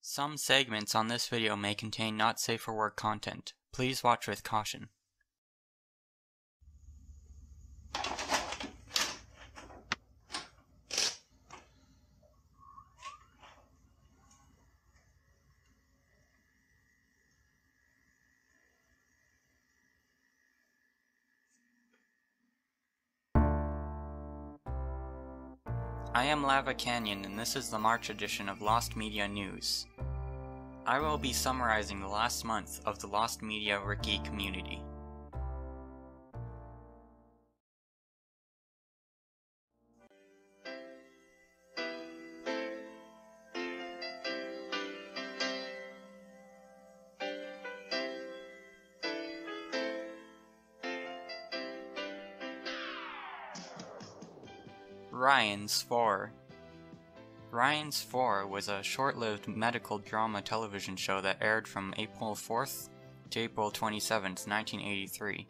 Some segments on this video may contain not safe for work content. Please watch with caution. I am LavaCanyon, and this is the March edition of Lost Media News. I will be summarizing the last month of the Lost Media Wiki community. Ryan's 4. Ryan's 4 was a short-lived medical drama television show that aired from April 4th to April 27th, 1983.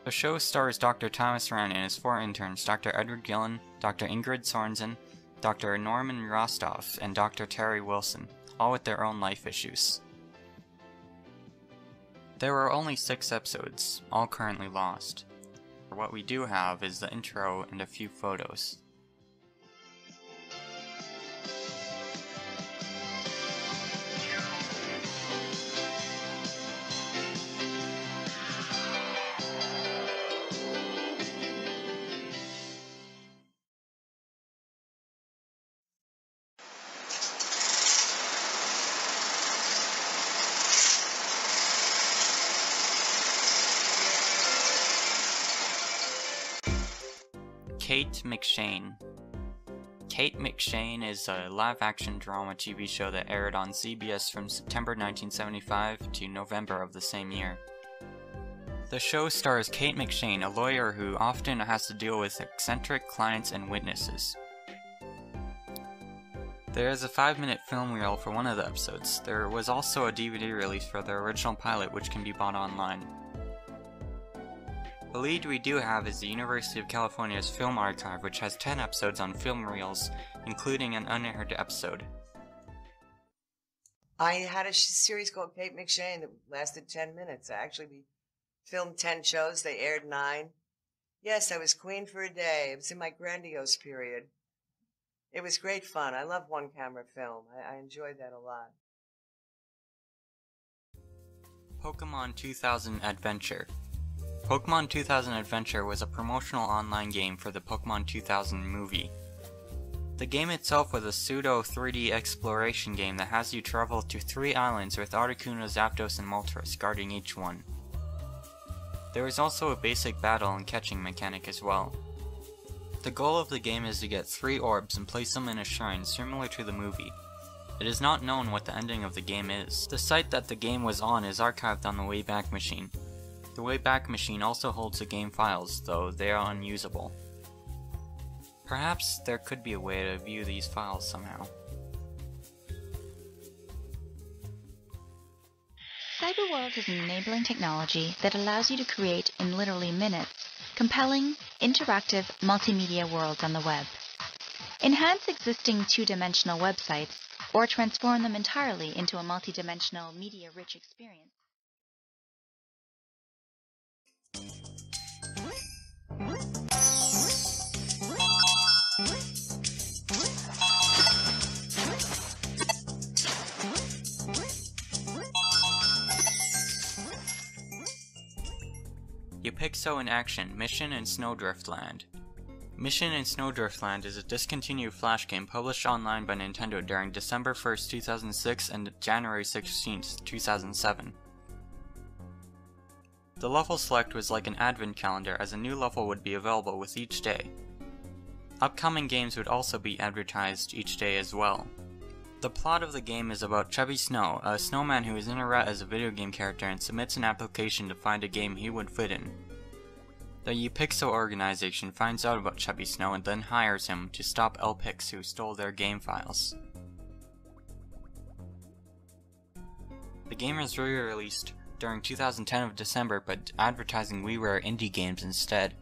The show stars Dr. Thomas Wren and his 4 interns, Dr. Edward Gillen, Dr. Ingrid Sorensen, Dr. Norman Rostov, and Dr. Terry Wilson, all with their own life issues. There were only 6 episodes, all currently lost. What we do have is the intro and a few photos. Kate McShane. Kate McShane is a live-action drama TV show that aired on CBS from September 1975 to November of the same year. The show stars Kate McShane, a lawyer who often has to deal with eccentric clients and witnesses. There is a 5-minute film reel for one of the episodes. There was also a DVD release for the original pilot, which can be bought online. The lead we do have is the University of California's Film Archive, which has 10 episodes on film reels, including an unaired episode. I had a series called Kate McShane that lasted 10 minutes. Actually, we filmed 10 shows. They aired 9. Yes, I was queen for a day. It was in my grandiose period. It was great fun. I love one-camera film. I enjoyed that a lot. Pokemon 2000 Adventure. Pokemon 2000 Adventure was a promotional online game for the Pokemon 2000 movie. The game itself was a pseudo 3D exploration game that has you travel to 3 islands with Articuno, Zapdos, and Moltres guarding each one. There is also a basic battle and catching mechanic as well. The goal of the game is to get 3 orbs and place them in a shrine similar to the movie. It is not known what the ending of the game is. The site that the game was on is archived on the Wayback Machine. The Wayback Machine also holds the game files, though they are unusable. Perhaps there could be a way to view these files somehow. Cyberworld is an enabling technology that allows you to create, in literally minutes, compelling, interactive, multimedia worlds on the web. Enhance existing 2-dimensional websites, or transform them entirely into a multidimensional, media-rich experience. Upixo in Action, Mission in Snowdriftland. Mission in Snowdriftland is a discontinued Flash game published online by Nintendo during December 1st, 2006 and January 16th, 2007. The level select was like an advent calendar, as a new level would be available with each day. Upcoming games would also be advertised each day as well. The plot of the game is about Chubby Snow, a snowman who is in a rut as a video game character and submits an application to find a game he would fit in. The Upixo organization finds out about Chubby Snow and then hires him to stop Elpix, who stole their game files. The game was re-released during 2010 of December, but advertising WiiWare indie games instead.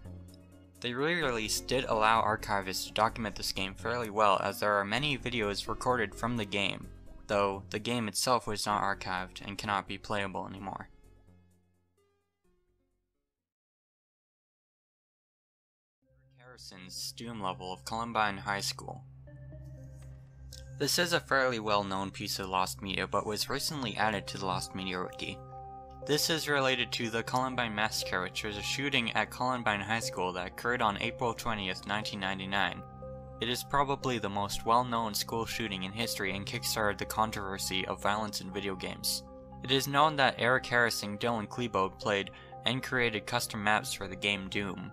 The re-release did allow archivists to document this game fairly well, as there are many videos recorded from the game. though the game itself was not archived and cannot be playable anymore. Harrison's Doom level of Columbine High School. This is a fairly well-known piece of Lost Media, but was recently added to the Lost Media Wiki. This is related to the Columbine Massacre, which was a shooting at Columbine High School that occurred on April 20th, 1999. It is probably the most well-known school shooting in history and kickstarted the controversy of violence in video games. It is known that Eric Harris and Dylan Klebold played and created custom maps for the game Doom.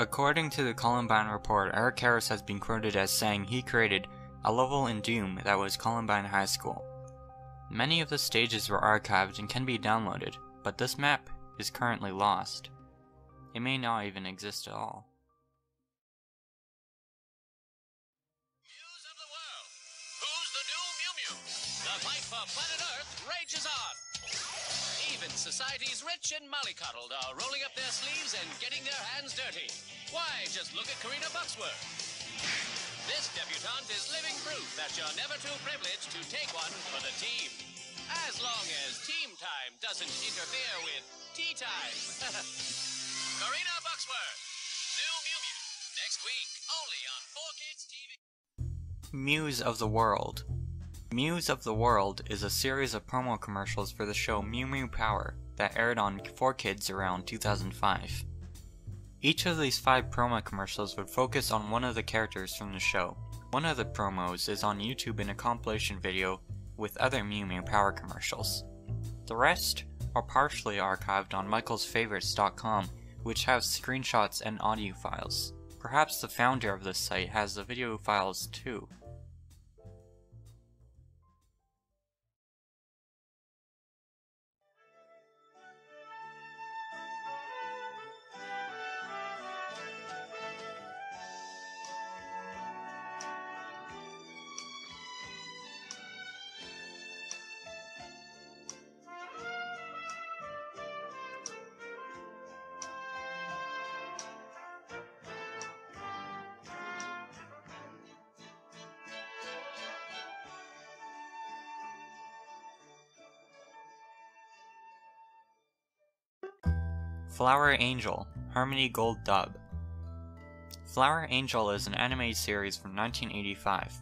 According to the Columbine report, Eric Harris has been quoted as saying he created a level in Doom that was Columbine High School. Many of the stages were archived and can be downloaded, but this map is currently lost. It may not even exist at all. News of the world. Who's the new Mew Mew? The fight for planet Earth rages on. Even society's rich and mollycoddled are rolling up their sleeves and getting their hands dirty. Why, just look at Karina Bucksworth. This debutante is living proof that you're never too privileged to take one for the team. As long as team time doesn't interfere with tea time. Karina Bucksworth, new Mew Mew. Next week, only on 4Kids TV. Muse of the World. Muse of the World is a series of promo commercials for the show Mew Mew Power that aired on 4Kids around 2005. Each of these 5 promo commercials would focus on one of the characters from the show. One of the promos is on YouTube in a compilation video with other Mew Mew Power commercials. The rest are partially archived on michaelsfavorites.com, which have screenshots and audio files. Perhaps the founder of this site has the video files too. Flower Angel, Harmony Gold Dub. Flower Angel is an anime series from 1985.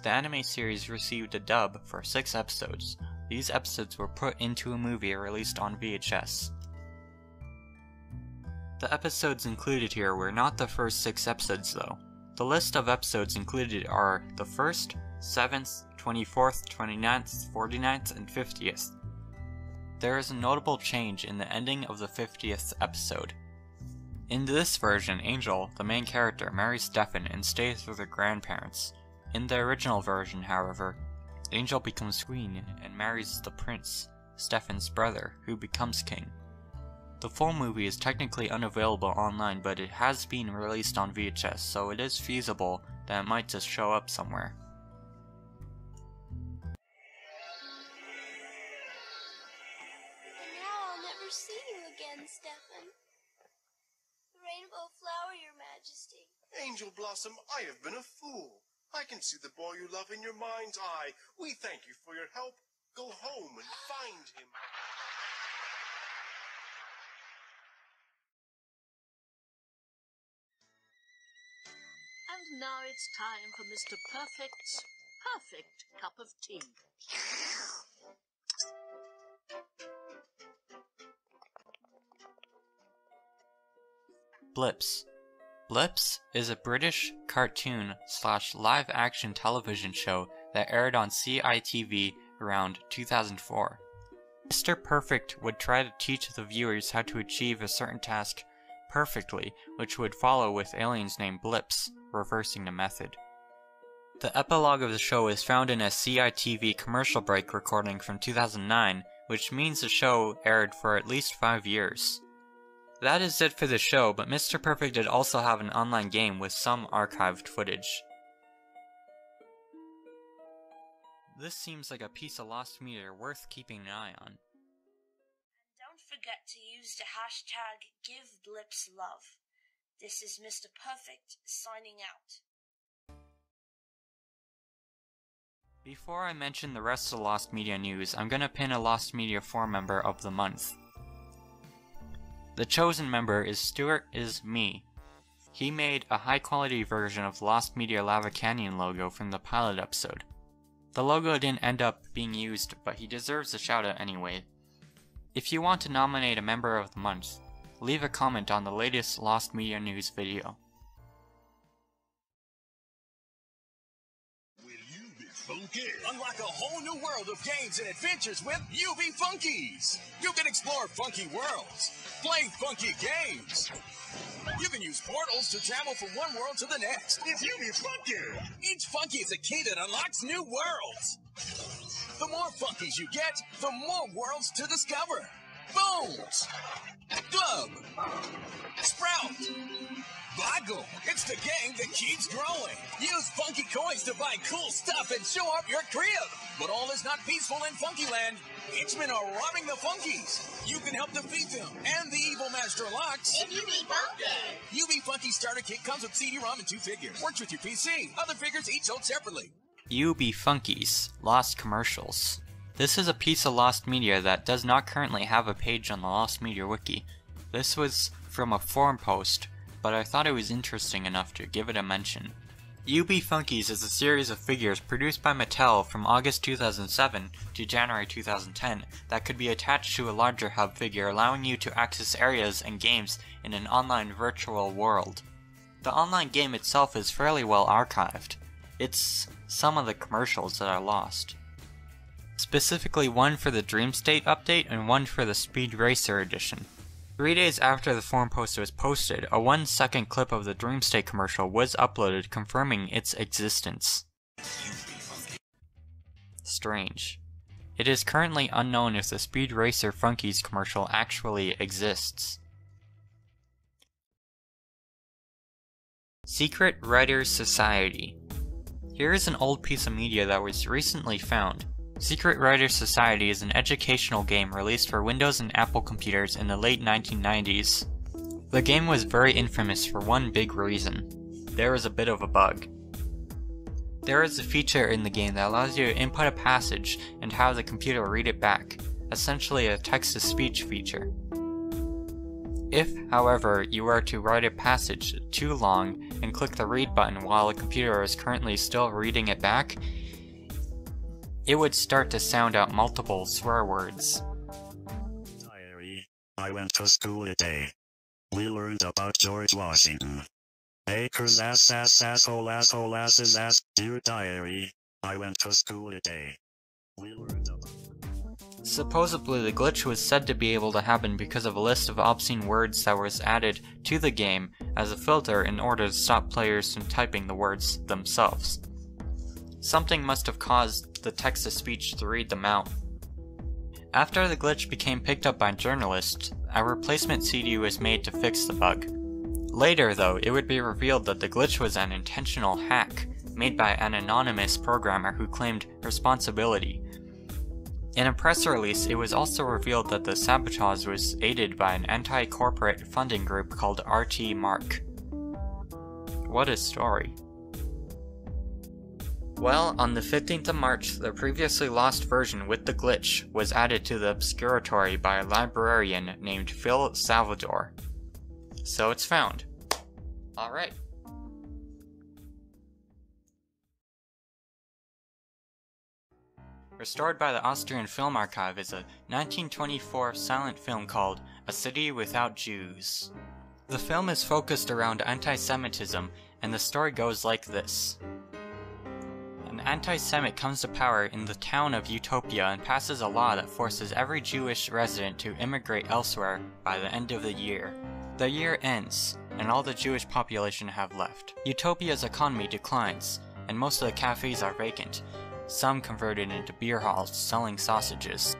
The anime series received a dub for 6 episodes. These episodes were put into a movie released on VHS. The episodes included here were not the first 6 episodes though. The list of episodes included are the 1st, 7th, 24th, 29th, 49th, and 50th. There is a notable change in the ending of the 50th episode. In this version, Angel, the main character, marries Stefan and stays with her grandparents. In the original version, however, Angel becomes queen and marries the prince, Stefan's brother, who becomes king. The full movie is technically unavailable online, but it has been released on VHS, so it is feasible that it might just show up somewhere. See you again, Stefan. The rainbow flower, your majesty. Angel Blossom, I have been a fool. I can see the boy you love in your mind's eye. We thank you for your help. Go home and find him. And now it's time for Mr. Perfect's perfect cup of tea. Blips. Blips is a British cartoon / live action television show that aired on CITV around 2004. Mr. Perfect would try to teach the viewers how to achieve a certain task perfectly, which would follow with aliens named Blips, reversing the method. The epilogue of the show is found in a CITV commercial break recording from 2009, which means the show aired for at least 5 years. That is it for the show, but Mr. Perfect did also have an online game with some archived footage. This seems like a piece of lost media worth keeping an eye on. And don't forget to use the hashtag #GiveBlipsLove. This is Mr. Perfect signing out. Before I mention the rest of the Lost Media news, I'm gonna pin a Lost Media 4 member of the month. The chosen member is Stuart Is Me. He made a high-quality version of the Lost Media LavaCanyon logo from the pilot episode. The logo didn't end up being used, but he deserves a shout-out anyway. If you want to nominate a member of the month, leave a comment on the latest Lost Media news video. Funky. Unlock a whole new world of games and adventures with UB Funkies. You can explore funky worlds, play funky games. You can use portals to travel from one world to the next. It's UB Funky. Each Funky is a key that unlocks new worlds. The more Funkies you get, the more worlds to discover. Bones, Glub, Sprout, Boggle. It's the game that keeps growing. Use funky coins to buy cool stuff and show up your crib. But all is not peaceful in Funkyland. Henchmen are robbing the Funkies. You can help defeat them and the evil Master Locks. And UB Funky. UB Funky starter kit comes with CD-ROM and 2 figures. Works with your PC. Other figures each sold separately. UB Funkies, Lost Commercials. This is a piece of Lost Media that does not currently have a page on the Lost Media Wiki. This was from a forum post, but I thought it was interesting enough to give it a mention. UB Funkies is a series of figures produced by Mattel from August 2007 to January 2010 that could be attached to a larger hub figure, allowing you to access areas and games in an online virtual world. The online game itself is fairly well archived. It's some of the commercials that are lost. Specifically one for the Dream State update and one for the Speed Racer edition. 3 days after the forum post was posted, a 1-second clip of the Dream State commercial was uploaded confirming its existence. Strange. It is currently unknown if the Speed Racer Funkies commercial actually exists. Secret Writers Society. Here is an old piece of media that was recently found. Secret Writers Society is an educational game released for Windows and Apple computers in the late 1990s. The game was very infamous for one big reason. There was a bit of a bug. There is a feature in the game that allows you to input a passage and have the computer read it back, essentially a text-to-speech feature. If, however, you were to write a passage too long and click the read button while the computer is currently still reading it back, it would start to sound out multiple swear words. Diary. I went to school today. We learned about George Washington. Acres asshole asses ass. Dear diary. I went to school today. We learned about... Supposedly the glitch was said to be able to happen because of a list of obscene words that was added to the game as a filter in order to stop players from typing the words themselves. Something must have caused the text-to-speech to read them out. After the glitch became picked up by journalists, a replacement CD was made to fix the bug. Later, though, it would be revealed that the glitch was an intentional hack made by an anonymous programmer who claimed responsibility. In a press release, it was also revealed that the sabotage was aided by an anti-corporate funding group called RT Mark. What a story. Well, on the 15th of March, the previously lost version with the glitch was added to the obscuratory by a librarian named Phil Salvador. So it's found. Alright. Restored by the Austrian Film Archive is a 1924 silent film called A City Without Jews. The film is focused around anti-Semitism, and the story goes like this. An anti-Semit comes to power in the town of Utopia and passes a law that forces every Jewish resident to immigrate elsewhere by the end of the year. The year ends, and all the Jewish population have left. Utopia's economy declines, and most of the cafes are vacant, some converted into beer halls selling sausages.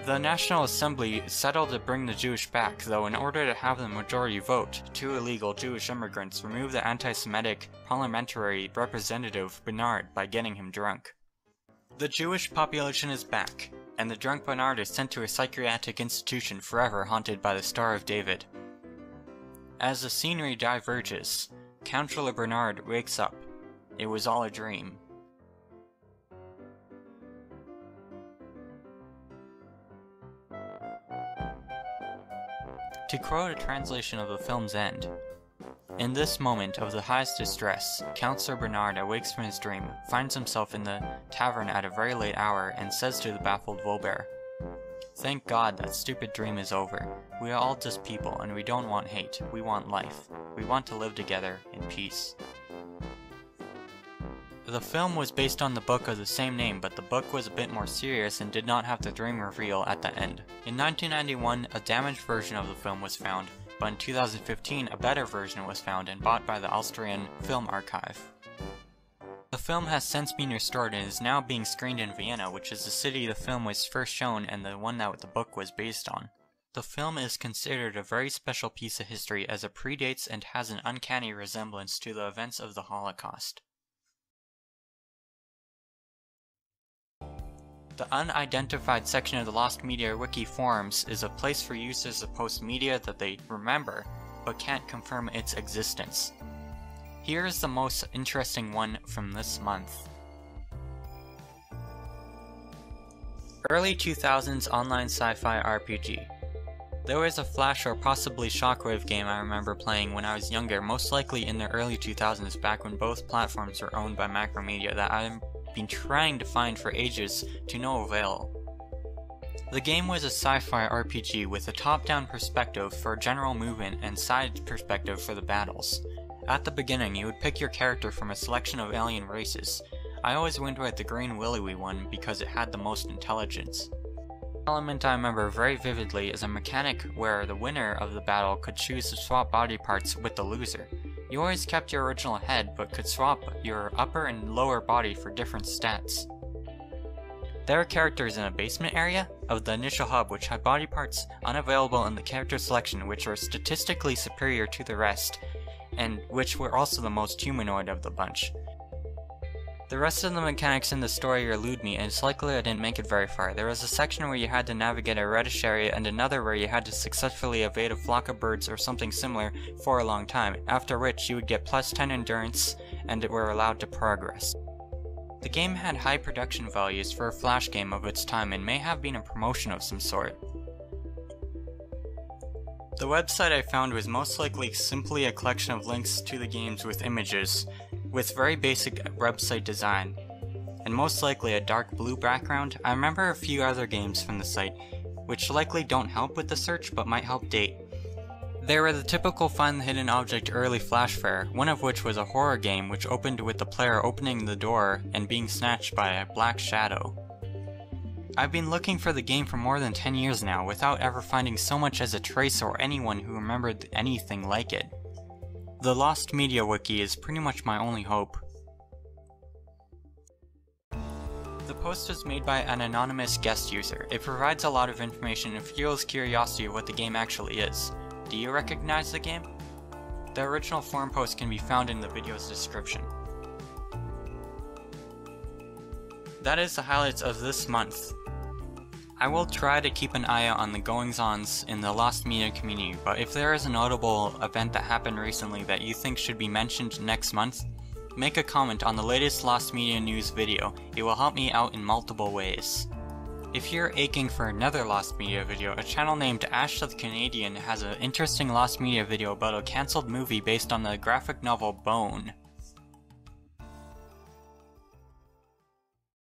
The National Assembly settled to bring the Jewish back, though in order to have the majority vote, 2 illegal Jewish immigrants removed the anti-Semitic parliamentary representative Bernard by getting him drunk. The Jewish population is back, and the drunk Bernard is sent to a psychiatric institution forever haunted by the Star of David. As the scenery diverges, Councillor Bernard wakes up. It was all a dream. To quote a translation of the film's end, "In this moment of the highest distress, Count Sir Bernard awakes from his dream, finds himself in the tavern at a very late hour, and says to the baffled Volbear, 'Thank God that stupid dream is over. We are all just people, and we don't want hate. We want life. We want to live together in peace.'" The film was based on the book of the same name, but the book was a bit more serious and did not have the dream reveal at the end. In 1991, a damaged version of the film was found, but in 2015, a better version was found and bought by the Austrian Film Archive. The film has since been restored and is now being screened in Vienna, which is the city the film was first shown and the one that the book was based on. The film is considered a very special piece of history as it predates and has an uncanny resemblance to the events of the Holocaust. The unidentified section of the Lost Media Wiki forums is a place for users to post media that they remember, but can't confirm its existence. Here is the most interesting one from this month. Early 2000s online sci-fi RPG. There was a Flash or possibly Shockwave game I remember playing when I was younger, most likely in the early 2000s back when both platforms were owned by Macromedia, that I've been trying to find for ages to no avail. The game was a sci-fi RPG with a top-down perspective for general movement and side perspective for the battles. At the beginning, you would pick your character from a selection of alien races. I always went with the green willowy one because it had the most intelligence. The element I remember very vividly is a mechanic where the winner of the battle could choose to swap body parts with the loser. You always kept your original head, but could swap your upper and lower body for different stats. There are characters in a basement area of the initial hub which had body parts unavailable in the character selection, which were statistically superior to the rest, and which were also the most humanoid of the bunch. The rest of the mechanics in the story elude me, and it's likely I didn't make it very far. There was a section where you had to navigate a reddish area, and another where you had to successfully evade a flock of birds or something similar for a long time, after which you would get plus 10 endurance and were allowed to progress. The game had high production values for a Flash game of its time and may have been a promotion of some sort. The website I found was most likely simply a collection of links to the games with images, with very basic website design, and most likely a dark blue background. I remember a few other games from the site, which likely don't help with the search but might help date. They were the typical find the hidden object early Flash fare, one of which was a horror game which opened with the player opening the door and being snatched by a black shadow. I've been looking for the game for more than 10 years now without ever finding so much as a trace or anyone who remembered anything like it. The Lost Media Wiki is pretty much my only hope. The post was made by an anonymous guest user. It provides a lot of information and fuels curiosity of what the game actually is. Do you recognize the game? The original forum post can be found in the video's description. That is the highlights of this month. I will try to keep an eye out on the goings-ons in the Lost Media community, but if there is a notable event that happened recently that you think should be mentioned next month, make a comment on the latest Lost Media news video. It will help me out in multiple ways. If you're aching for another Lost Media video, a channel named Ash the Canadian has an interesting Lost Media video about a cancelled movie based on the graphic novel Bone.